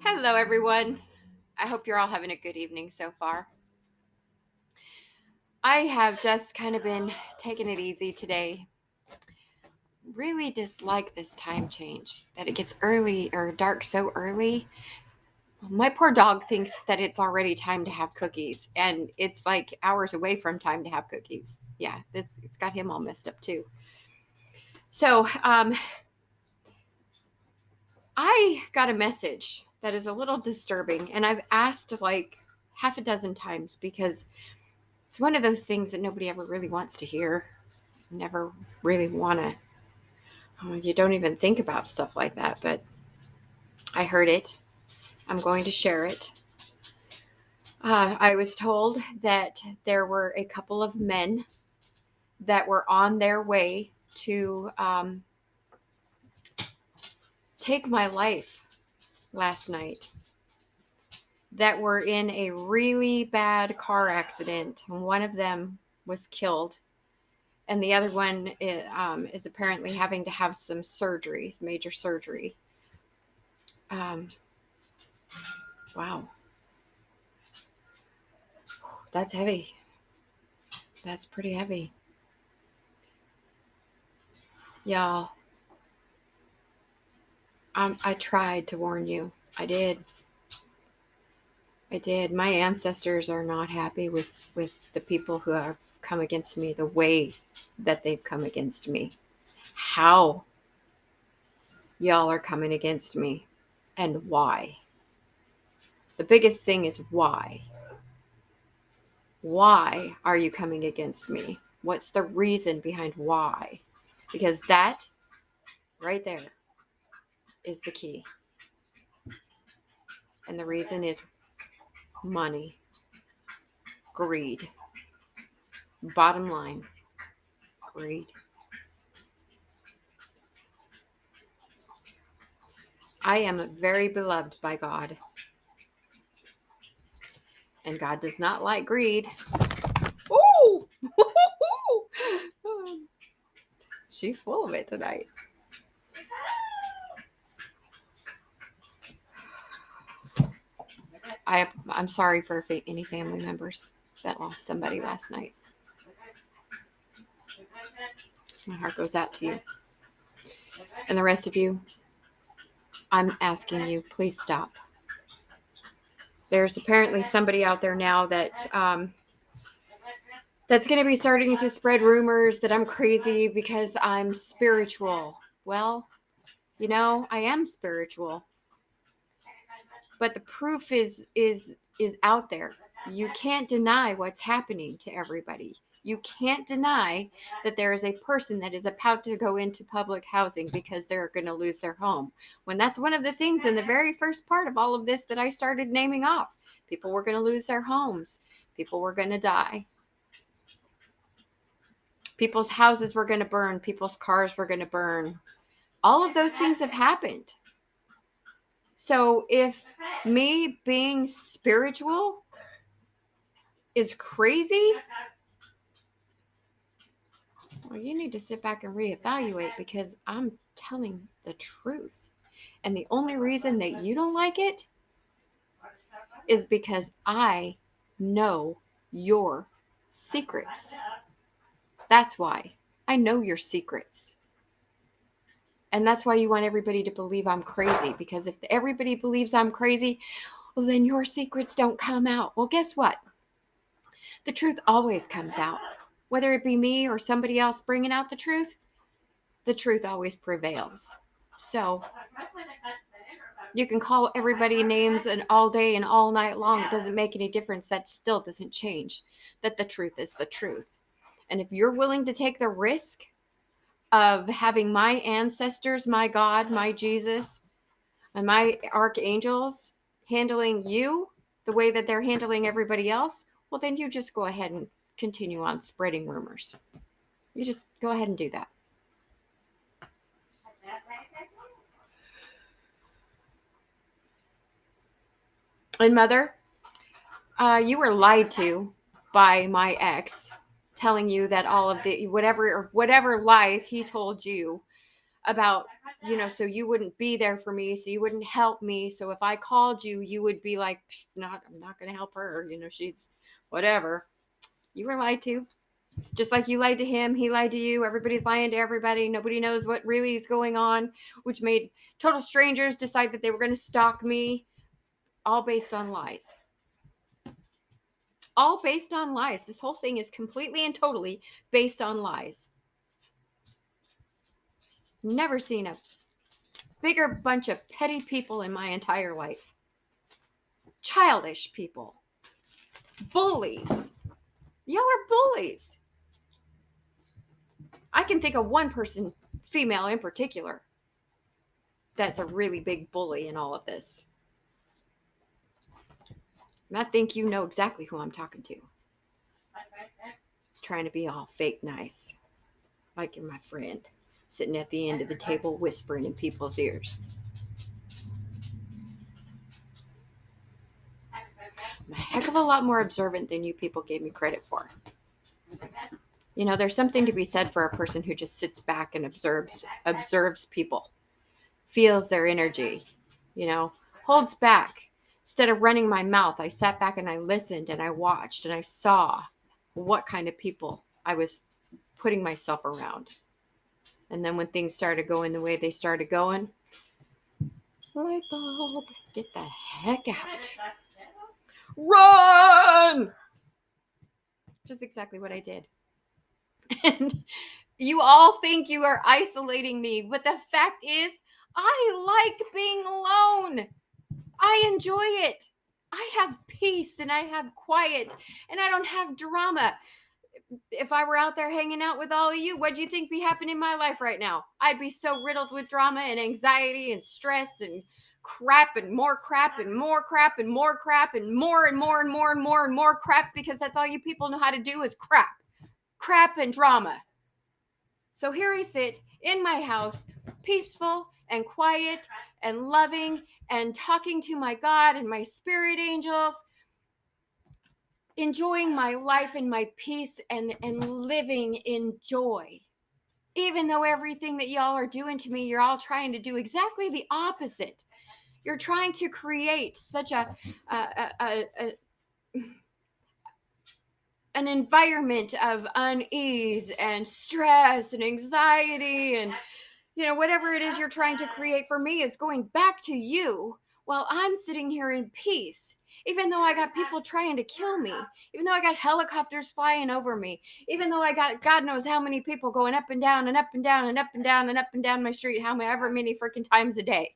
Hello, everyone. I hope you're all having a good evening so far. I have just kind of been taking it easy today. Really dislike this time change that it gets early or dark so early. My poor dog thinks that it's already time to have cookies, and it's like hours away from time to have cookies. Yeah, it's got him all messed up too. So, I got a message that is a little disturbing, and I've asked like half a dozen times because it's one of those things that nobody ever really wants to hear. Never really want to. You don't even think about stuff like that, but I heard it. I'm going to share it. I was told that there were a couple of men that were on their way to take my life last night, that were in a really bad car accident. And one of them was killed, and the other one is apparently having to have some surgery, major surgery. Um, wow, that's heavy. That's pretty heavy. Y'all, I tried to warn you. I did. I did. My ancestors are not happy with the people who have come against me, the way that they've come against me, how y'all are coming against me, and why. The biggest thing is why. Why are you coming against me? What's the reason behind why? Because that right there is the key. And the reason is money, greed. Bottom line, greed. I am very beloved by God, and God does not like greed. Ooh! She's full of it tonight. I'm sorry for any family members that lost somebody last night. My heart goes out to you. And the rest of you, I'm asking you, please stop. There's apparently somebody out there now that that's going to be starting to spread rumors that I'm crazy because I'm spiritual. Well, I am spiritual, but the proof is out there. You can't deny what's happening to everybody. You can't deny that there is a person that is about to go into public housing because they're going to lose their home. When that's one of the things in the very first part of all of this that I started naming off. People were going to lose their homes. People were going to die. People's houses were going to burn. People's cars were going to burn. All of those things have happened. So if me being spiritual is crazy, well, you need to sit back and reevaluate because I'm telling the truth. And the only reason that you don't like it is because I know your secrets. That's why. I know your secrets. And that's why you want everybody to believe I'm crazy. Because if everybody believes I'm crazy, well, then your secrets don't come out. Well, guess what? The truth always comes out. Whether it be me or somebody else bringing out the truth always prevails. So you can call everybody names and all day and all night long. It doesn't make any difference. That still doesn't change that the truth is the truth. And if you're willing to take the risk of having my ancestors, my God, my Jesus, and my archangels handling you the way that they're handling everybody else, well, then you just go ahead and continue on spreading rumors. You just go ahead and do that. And Mother, you were lied to by my ex, telling you that all of the whatever lies he told you about, so you wouldn't be there for me, so you wouldn't help me. So if I called you, you would be like, I'm not going to help her. She's whatever. You were lied to. Just like you lied to him, he lied to you. Everybody's lying to everybody. Nobody knows what really is going on, which made total strangers decide that they were going to stalk me, all based on lies. All based on lies. This whole thing is completely and totally based on lies. Never seen a bigger bunch of petty people in my entire life. Childish people. Bullies. Y'all are bullies. I can think of one person, female in particular, that's a really big bully in all of this. And I think you know exactly who I'm talking to. Trying to be all fake nice. Like you're my friend. Sitting at the end of the table whispering in people's ears. I'm a heck of a lot more observant than you people gave me credit for. There's something to be said for a person who just sits back and observes people, feels their energy, holds back. Instead of running my mouth, I sat back and I listened and I watched and I saw what kind of people I was putting myself around. And then when things started going the way they started going, light bulb, get the heck out. Run! Which is exactly what I did. And you all think you are isolating me, but the fact is, I like being alone. I enjoy it. I have peace and I have quiet and I don't have drama. If I were out there hanging out with all of you, what do you think be happening in my life right now? I'd be so riddled with drama and anxiety and stress and crap and more crap and more crap and more crap and more and more and more and more and more crap, because that's all you people know how to do is crap and drama. So here I sit in my house, peaceful and quiet and loving and talking to my God and my spirit angels, enjoying my life and my peace and living in joy. Even though everything that y'all are doing to me, you're all trying to do exactly the opposite. You're trying to create such an environment of unease and stress and anxiety and whatever it is you're trying to create for me is going back to you while I'm sitting here in peace. Even though I got people trying to kill me, even though I got helicopters flying over me, even though I got God knows how many people going up and down and up and down and up and down and up and down my street, however many freaking times a day.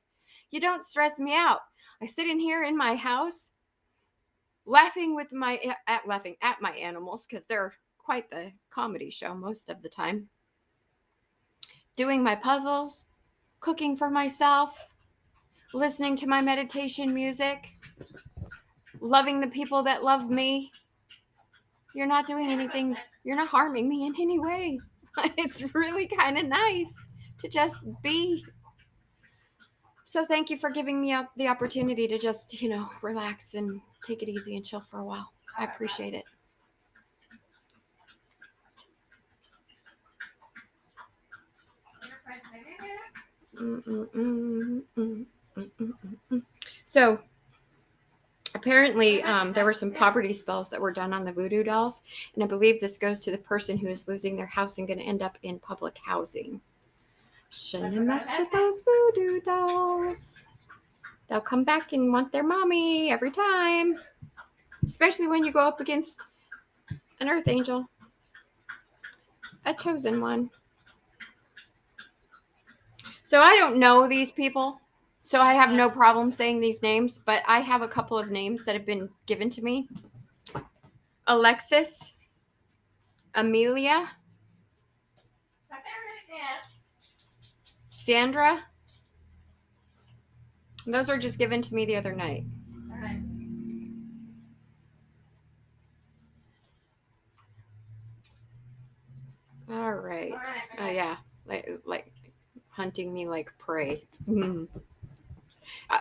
You don't stress me out. I sit in here in my house laughing at my animals, because they're quite the comedy show most of the time. Doing my puzzles, cooking for myself, listening to my meditation music, loving the people that love me. You're not doing anything. You're not harming me in any way. It's really kind of nice to just be. So thank you for giving me the opportunity to just, relax and take it easy and chill for a while. I appreciate it. So apparently there were some poverty spells that were done on the voodoo dolls, and I believe this goes to the person who is losing their house and going to end up in public housing. Shouldn't have messed with those voodoo dolls. They'll come back and want their mommy every time, especially when you go up against an earth angel, a chosen one. So I don't know these people, so I have no problem saying these names, but I have a couple of names that have been given to me. Alexis, Amelia, Sandra. Those were just given to me the other night. All right. Oh yeah, like hunting me like prey.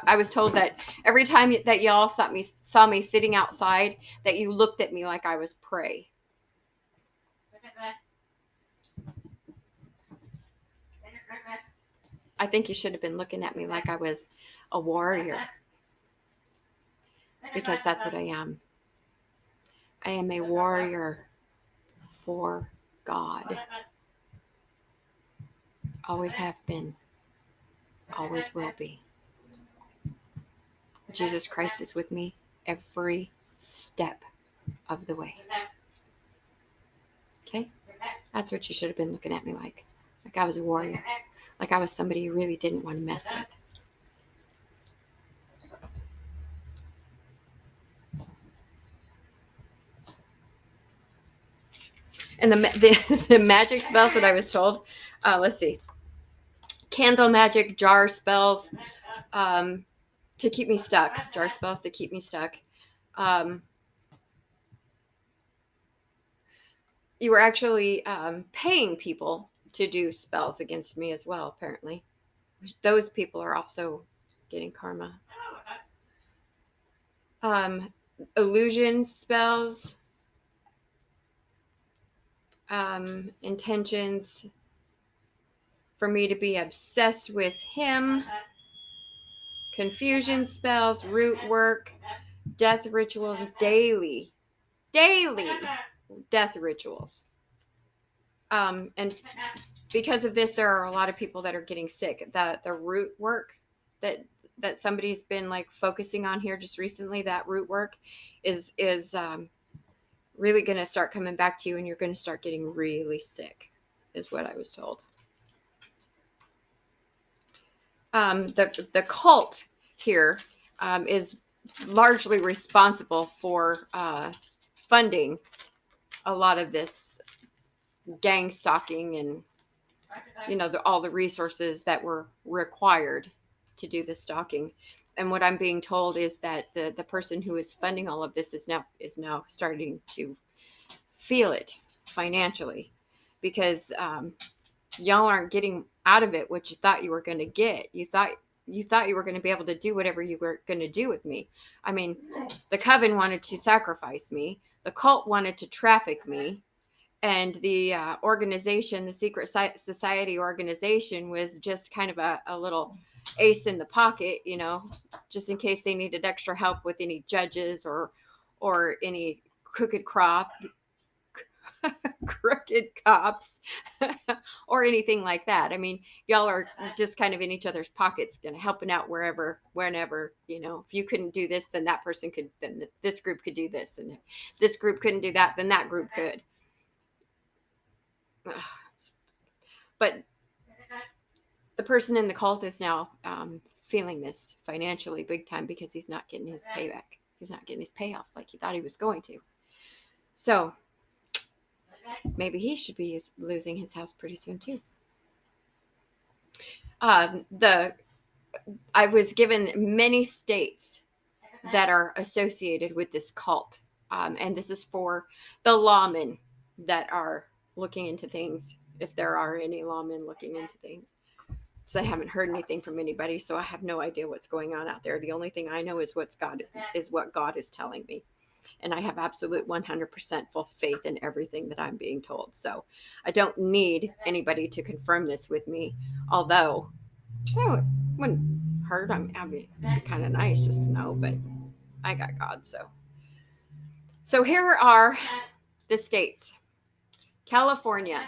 I was told that every time that y'all saw me sitting outside, that you looked at me like I was prey. I think you should have been looking at me like I was a warrior, because that's what I am. I am a warrior for God. Always have been. Always will be. Jesus Christ is with me every step of the way. Okay? That's what you should have been looking at me like. Like I was a warrior. Like I was somebody you really didn't want to mess with. And the magic spells that I was told, let's see. Candle magic, jar spells, to keep me stuck. Jar spells to keep me stuck. You were actually paying people to do spells against me as well, apparently. Those people are also getting karma. Illusion spells, intentions for me to be obsessed with him, confusion spells, root work, death rituals, daily death rituals. And because of this, there are a lot of people that are getting sick. The root work that somebody's been like focusing on here just recently, that root work is really going to start coming back to you, and you're going to start getting really sick, is what I was told. The cult here is largely responsible for funding a lot of this gang stalking and, you know, all the resources that were required to do the stalking. And what I'm being told is that the person who is funding all of this is now starting to feel it financially, because y'all aren't getting out of it what you thought you were going to get. You thought you were going to be able to do whatever you were going to do with me. I mean, the coven wanted to sacrifice me. The cult wanted to traffic me. And the organization, the secret society organization, was just kind of a little ace in the pocket, you know, just in case they needed extra help with any judges or any crooked cops or anything like that. I mean, y'all are just kind of in each other's pockets and helping out whenever, you know. If you couldn't do this, then that person could, then this group could do this. And if this group couldn't do that, then that group could. But the person in the cult is now feeling this financially big time, because he's not getting his payback. He's not getting his payoff like he thought he was going to. So maybe he should be losing his house pretty soon too. I was given many states that are associated with this cult. And this is for the lawmen that are looking into things, if there are any lawmen looking into things. So I haven't heard anything from anybody, so I have no idea what's going on out there. The only thing I know is what God is telling me. And I have absolute 100% full faith in everything that I'm being told. So I don't need anybody to confirm this with me. Although, it wouldn't hurt. I mean, it'd be kind of nice just to know, but I got God. So here are the states. California,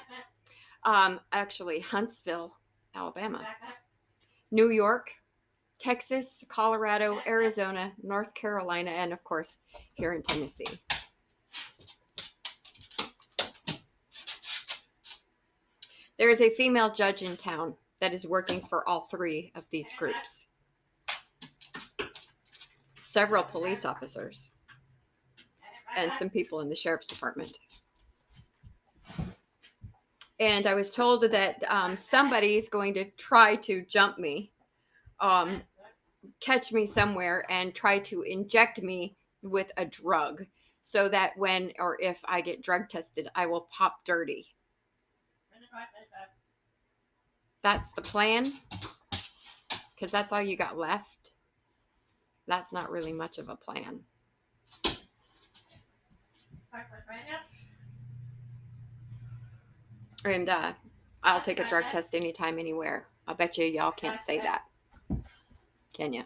actually Huntsville, Alabama, New York, Texas, Colorado, Arizona, North Carolina, and of course, here in Tennessee. There is a female judge in town that is working for all three of these groups. Several police officers and some people in the sheriff's department. And I was told that somebody is going to try to jump me, catch me somewhere, and try to inject me with a drug, so that when or if I get drug tested, I will pop dirty. That's the plan, because that's all you got left. That's not really much of a plan. And I'll take a drug test anytime, anywhere. I bet you y'all can't say that. Can you?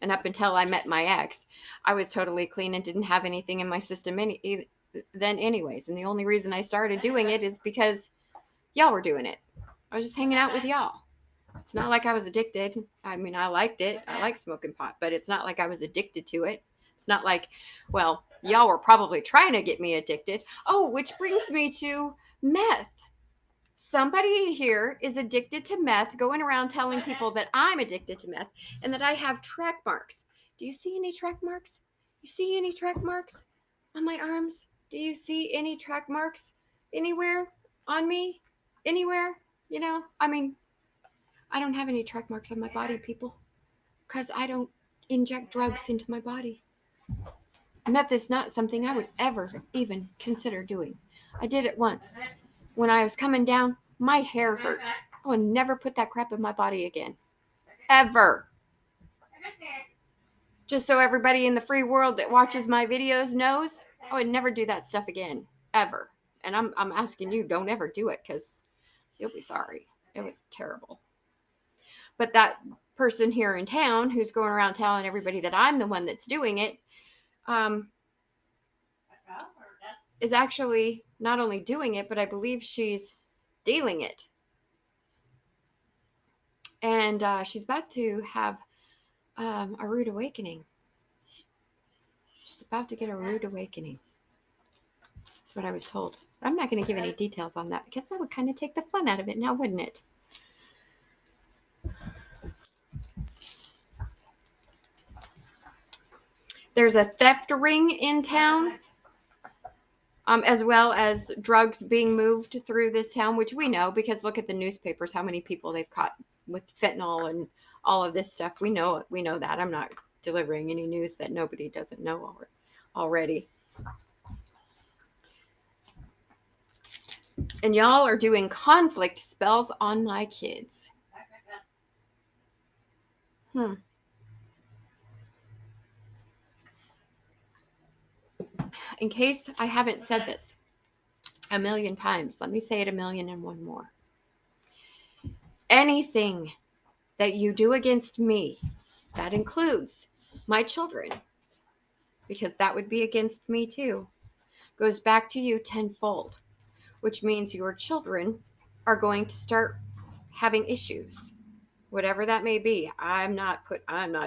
And up until I met my ex, I was totally clean and didn't have anything in my system then anyways. And the only reason I started doing it is because y'all were doing it. I was just hanging out with y'all. It's not like I was addicted. I mean, I liked it. I like smoking pot, but it's not like I was addicted to it. It's not like, well, y'all were probably trying to get me addicted. Oh, which brings me to meth. Somebody here is addicted to meth, going around telling people that I'm addicted to meth and that I have track marks. Do you see any track marks? You see any track marks on my arms? Do you see any track marks anywhere on me? Anywhere? I mean, I don't have any track marks on my body, people, because I don't inject drugs into my body. Meth is not something I would ever even consider doing. I did it once. When I was coming down, my hair hurt. I would never put that crap in my body again. Ever. Just so everybody in the free world that watches my videos knows, I would never do that stuff again. Ever. And I'm asking you, don't ever do it, because you'll be sorry. It was terrible. But that person here in town who's going around telling everybody that I'm the one that's doing it, is actually not only doing it, but I believe she's dealing it. And she's about to have a rude awakening. She's about to get a rude awakening. That's what I was told. I'm not going to give any details on that because that would kind of take the fun out of it now, wouldn't it? There's a theft ring in town, as well as drugs being moved through this town, which we know because look at the newspapers, how many people they've caught with fentanyl and all of this stuff. We know that. I'm not delivering any news that nobody doesn't know already. And y'all are doing conflict spells on my kids. In case I haven't said this a million times, let me say it 1,000,001 more. Anything that you do against me, that includes my children, because that would be against me too, goes back to you tenfold, which means your children are going to start having issues, whatever that may be. I'm not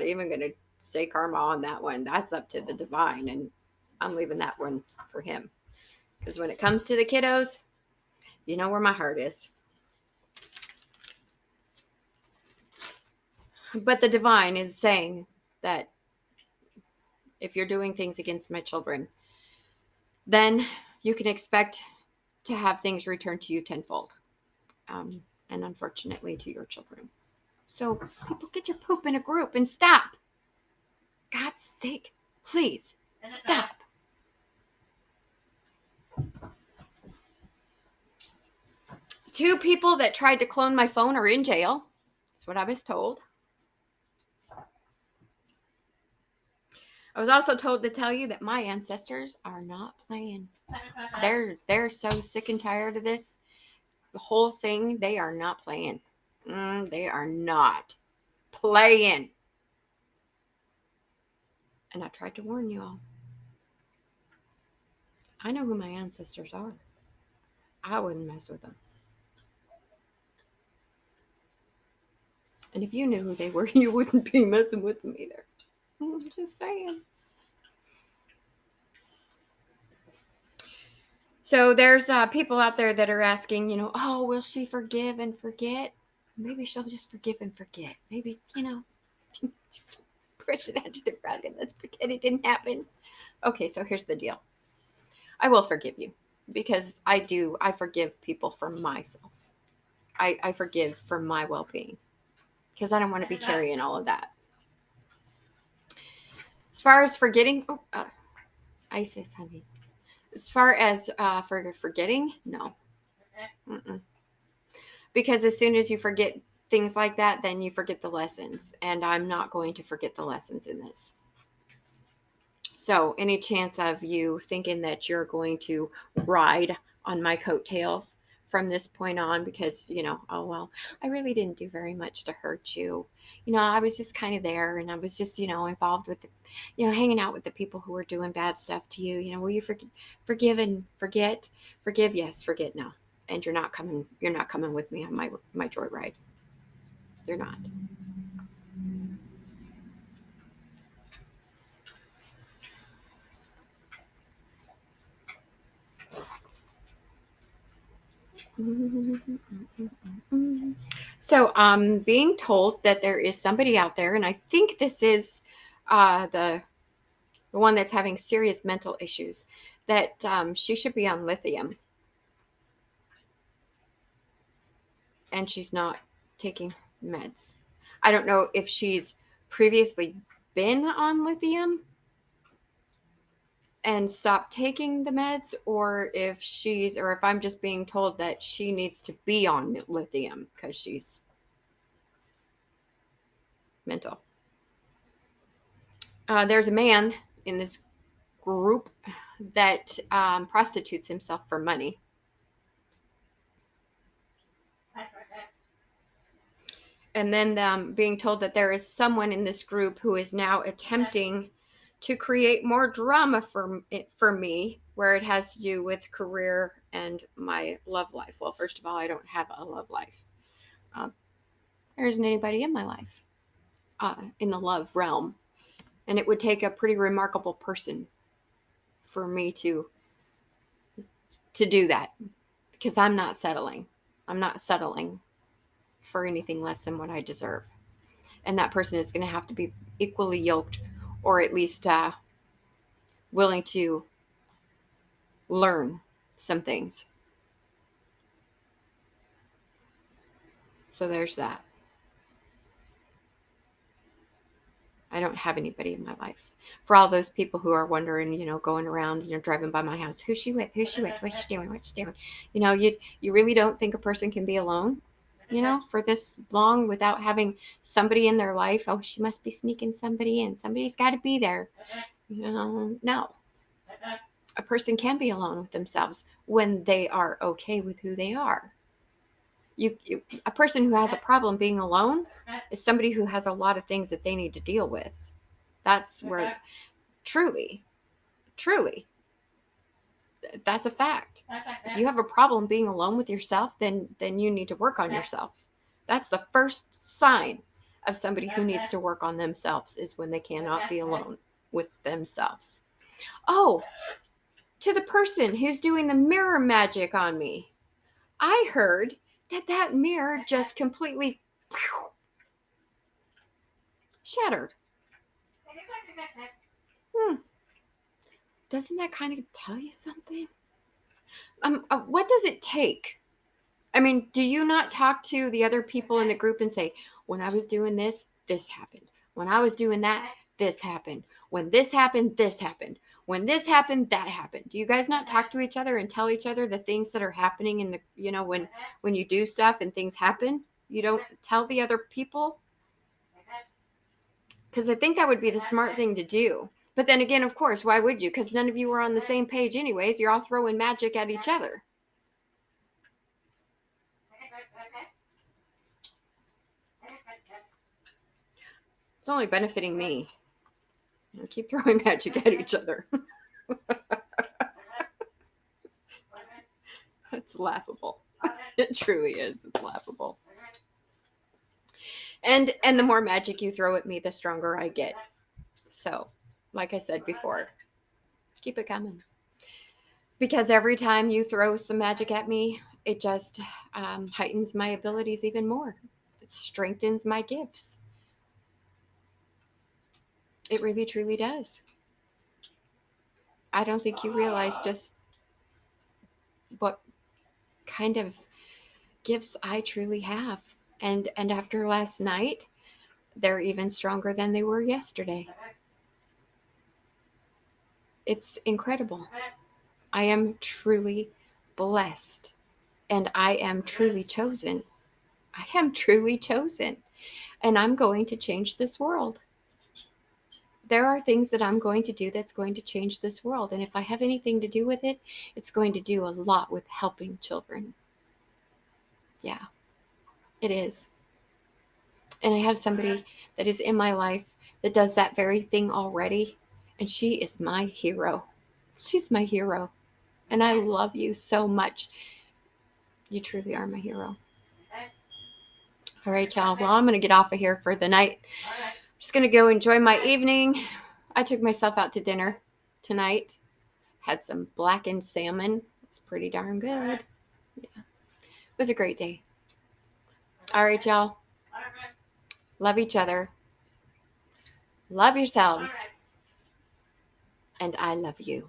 even going to say karma on that one. That's up to the divine, and I'm leaving that one for him. Because when it comes to the kiddos, you know where my heart is. But the divine is saying that if you're doing things against my children, then you can expect to have things returned to you tenfold. And unfortunately to your children. So people, get your poop in a group and stop. God's sake, please stop. Two people that tried to clone my phone are in jail. That's what I was told. I was also told to tell you that my ancestors are not playing. They're so sick and tired of this. The whole thing, they are not playing. They are not playing. And I tried to warn you all. I know who my ancestors are. I wouldn't mess with them. And if you knew who they were, you wouldn't be messing with them either. I'm just saying. So there's people out there that are asking, oh, will she forgive and forget? Maybe she'll just forgive and forget. Maybe, just push it under the rug and let's pretend it didn't happen. Okay, so here's the deal. I will forgive you because I forgive people for myself. I forgive for my well-being because I don't want to be carrying all of that. As far as forgetting, ISIS, honey. As far as for forgetting, no. Because as soon as you forget things like that, then you forget the lessons. And I'm not going to forget the lessons in this. So any chance of you thinking that you're going to ride on my coattails from this point on because, oh, well, I really didn't do very much to hurt you. I was just kind of there and I was just, involved with hanging out with the people who were doing bad stuff to you. Will you forgive and forget? Forgive, yes, forget, no. And you're not coming with me on my joyride. You're not. So I'm being told that there is somebody out there, and I think this is the one that's having serious mental issues, that she should be on lithium, and she's not taking meds. I don't know if she's previously been on lithium and stopped taking the meds, or if I'm just being told that she needs to be on lithium because she's mental. There's a man in this group that prostitutes himself for money. And then being told that there is someone in this group who is now attempting to create more drama for me, where it has to do with career and my love life. Well, first of all, I don't have a love life. There isn't anybody in my life in the love realm. And it would take a pretty remarkable person for me to do that, because I'm not settling. I'm not settling for anything less than what I deserve. And that person is going to have to be equally yoked, or at least willing to learn some things. So there's that. I don't have anybody in my life. For all those people who are wondering, going around, driving by my house, who's she with? Who's she with? What's she doing? What's she doing? You really don't think a person can be alone, for this long without having somebody in their life. Oh, she must be sneaking somebody in. Somebody's got to be there. No. A person can be alone with themselves when they are okay with who they are. A person who has a problem being alone is somebody who has a lot of things that they need to deal with. That's where truly, that's a fact. If you have a problem being alone with yourself, then you need to work on yourself. That's the first sign of somebody who needs to work on themselves, is when they cannot be alone with themselves. Oh, to the person who's doing the mirror magic on me, I heard that mirror just completely shattered. Doesn't that kind of tell you something? What does it take? I mean, do you not talk to the other people in the group and say, when I was doing this, this happened. When I was doing that, this happened. When this happened, this happened. When this happened, that happened. Do you guys not talk to each other and tell each other the things that are happening in the, when you do stuff and things happen? You don't tell the other people? Because I think that would be the smart thing to do. But then again, of course, why would you? Because none of you were on the same page anyways. You're all throwing magic at each other. It's only benefiting me. Keep throwing magic at each other. It's laughable. It truly is. It's laughable. And the more magic you throw at me, the stronger I get. So, like I said before, keep it coming. Because every time you throw some magic at me, it just heightens my abilities even more. It strengthens my gifts. It really, truly does. I don't think you realize just what kind of gifts I truly have. And after last night, they're even stronger than they were yesterday. It's incredible. I am truly blessed, and I am truly chosen. I am truly chosen, and I'm going to change this world. There are things that I'm going to do that's going to change this world, and if I have anything to do with it, it's going to do a lot with helping children. Yeah, it is. And I have somebody that is in my life that does that very thing already. And she is my hero. She's my hero. And I love you so much. You truly are my hero. All right, y'all. Well, I'm going to get off of here for the night. Just going to go enjoy my evening. I took myself out to dinner tonight. Had some blackened salmon. It's pretty darn good. Yeah. It was a great day. All right, y'all. Love each other. Love yourselves. And I love you.